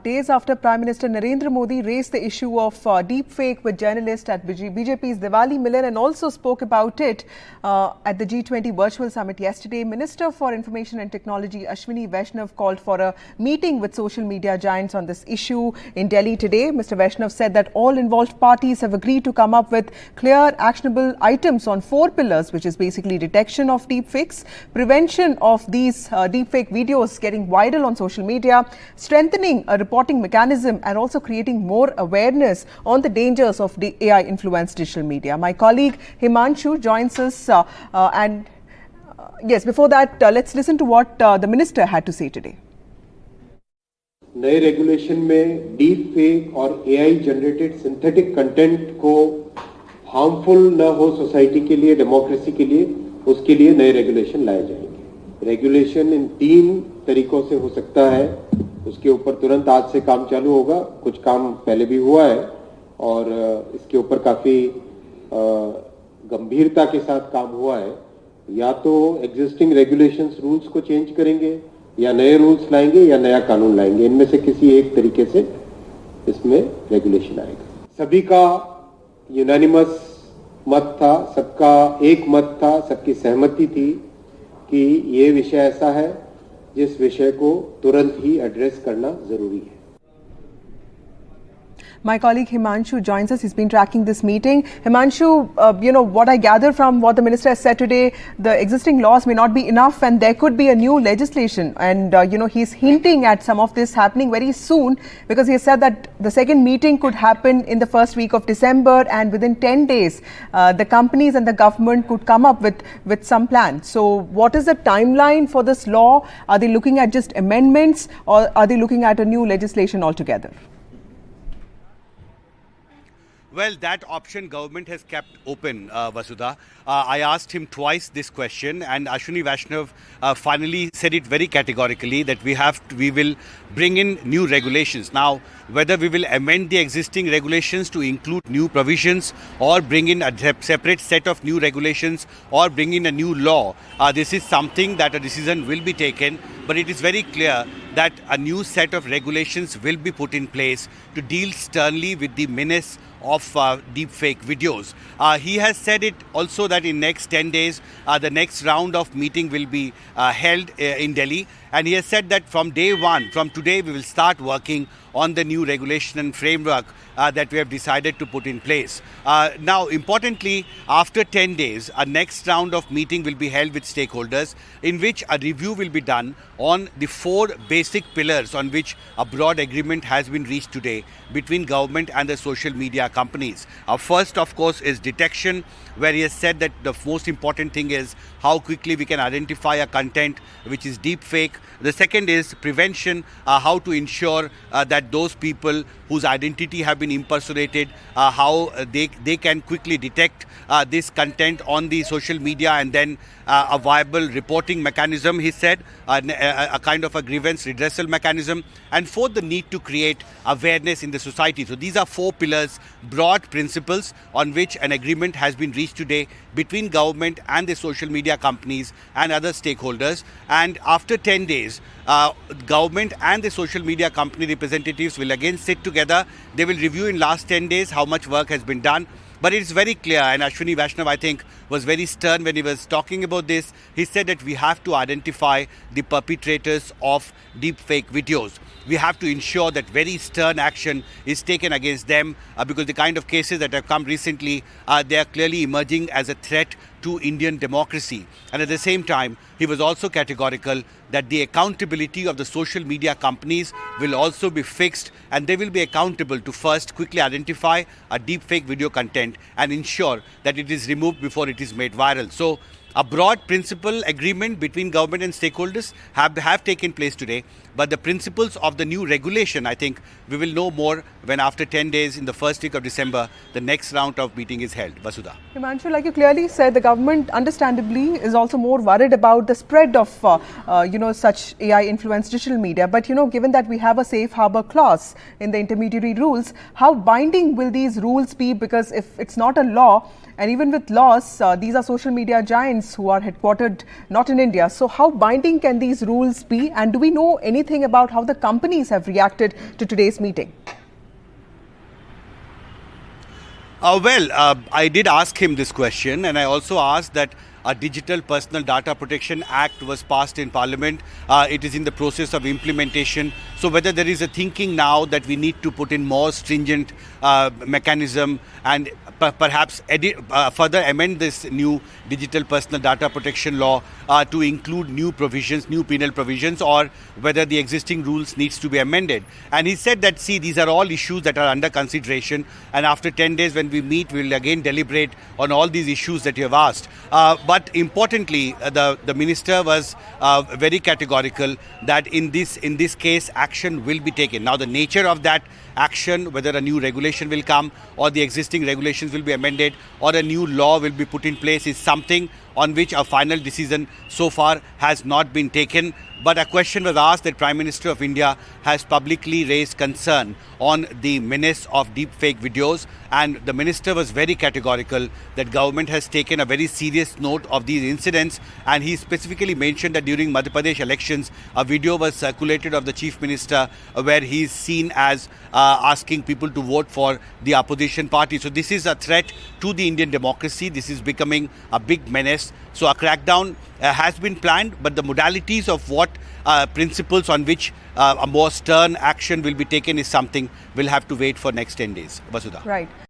Days after Prime Minister Narendra Modi raised the issue of deepfake with journalists at BJP's Diwali Milan and also spoke about it at the G20 virtual summit yesterday, Minister for Information and Technology Ashwini Vaishnaw called for a meeting with social media giants on this issue in Delhi today. Mr. Vaishnaw said that all involved parties have agreed to come up with clear, actionable items on 4 pillars, which is basically detection of deepfakes, prevention of these deepfake videos getting viral on social media, strengthening a reporting mechanism and also creating more awareness on the dangers of the AI-influenced digital media. My colleague Himanshu joins us yes, before that, let's listen to what the minister had to say today. नए regulation में deep fake और AI generated synthetic content को harmful न हो society के लिए, democracy के लिए, उसके लिए नए रेगुलेशन लाए जाएंगे। रेगुलेशन इन 3 तरीकों से हो सकता है, उसके ऊपर तुरंत आज से काम चालू होगा। कुछ काम पहले भी हुआ है और इसके ऊपर काफी गंभीरता के साथ काम हुआ है। या तो एग्जिस्टिंग रेगुलेशंस रूल्स को चेंज करेंगे या नए रूल्स लाएंगे या नया कानून लाएंगे। इनमें से किसी एक तरीके से इसमें रेगुलेशन आएगा। सभी का यूनानिमस मत था, सबका एक मत था, सबकी सहमति थी कि ये विषय ऐसा है जिस विषय को तुरंत ही एड्रेस करना जरूरी है। My colleague Himanshu joins us. He's been tracking this meeting. Himanshu, what I gather from what the minister has said today, the existing laws may not be enough and there could be a new legislation. And, he's hinting at some of this happening very soon because he has said that the second meeting could happen in the first week of December and within 10 days, the companies and the government could come up with some plan. So what is the timeline for this law? Are they looking at just amendments or are they looking at a new legislation altogether? Well, that option government has kept open, Vasudha. I asked him twice this question and Ashwini Vaishnaw finally said it very categorically that we will bring in new regulations. Now, whether we will amend the existing regulations to include new provisions or bring in a separate set of new regulations or bring in a new law, this is something that a decision will be taken. But it is very clear that a new set of regulations will be put in place to deal sternly with the menace of deepfake videos. He has said it also that in next 10 days, the next round of meeting will be held in Delhi. And he has said that from day one, from today, we will start working on the new regulation and framework that we have decided to put in place. Now, importantly, after 10 days, a next round of meeting will be held with stakeholders in which a review will be done on the 4 basic pillars on which a broad agreement has been reached today between government and the social media companies. First, of course, is detection, where he has said that the most important thing is how quickly we can identify a content which is deepfake. The second is prevention, how to ensure that those people whose identity have been impersonated, how they can quickly detect this content on the social media and then a viable reporting mechanism, he said, a kind of a grievance redressal mechanism. And fourth, the need to create awareness in the society. So these are 4 pillars, broad principles on which an agreement has been reached today between government and the social media companies and other stakeholders. And after 10 days, government and the social media company representatives will again sit together. They will review in last 10 days how much work has been done. But it's very clear, and Ashwini Vaishnaw, I think, was very stern when he was talking about this. He said that we have to identify the perpetrators of deepfake videos. We have to ensure that very stern action is taken against them because the kind of cases that have come recently, they are clearly emerging as a threat to Indian democracy. And at the same time, he was also categorical that the accountability of the social media companies will also be fixed and they will be accountable to first quickly identify a deepfake video content and ensure that it is removed before it is made viral. So a broad principle agreement between government and stakeholders have taken place today. But the principles of the new regulation, I think we will know more when after 10 days in the first week of December, the next round of meeting is held. Vasudha. Himanshu, like you clearly said, the government understandably is also more worried about the spread of, such AI-influenced digital media. But, given that we have a safe harbor clause in the intermediary rules, how binding will these rules be? Because if it's not a law, and even with laws, these are social media giants bulletins who are headquartered not in India. So how binding can these rules be? And do we know anything about how the companies have reacted to today's meeting? I did ask him this question, and I also asked that a Digital Personal Data Protection Act was passed in Parliament. It is in the process of implementation. So whether there is a thinking now that we need to put in more stringent mechanism and perhaps further amend this new Digital Personal Data Protection Law to include new provisions, new penal provisions, or whether the existing rules needs to be amended. And he said that, see, these are all issues that are under consideration, and after 10 days when we meet, we will again deliberate on all these issues that you have asked. But importantly, the minister was very categorical that in this case, action will be taken. Now, the nature of that action, whether a new regulation will come or the existing regulations will be amended or a new law will be put in place, is something on which a final decision so far has not been taken. But a question was asked that Prime Minister of India has publicly raised concern on the menace of deepfake videos, and the minister was very categorical that government has taken a very serious note of these incidents, and he specifically mentioned that during Madhya Pradesh elections a video was circulated of the Chief Minister where he is seen as asking people to vote for the opposition party. So this is a threat to the Indian democracy. This is becoming a big menace. So a crackdown has been planned, but the modalities of what principles on which a more stern action will be taken is something we'll have to wait for next 10 days. Vasudha. Right.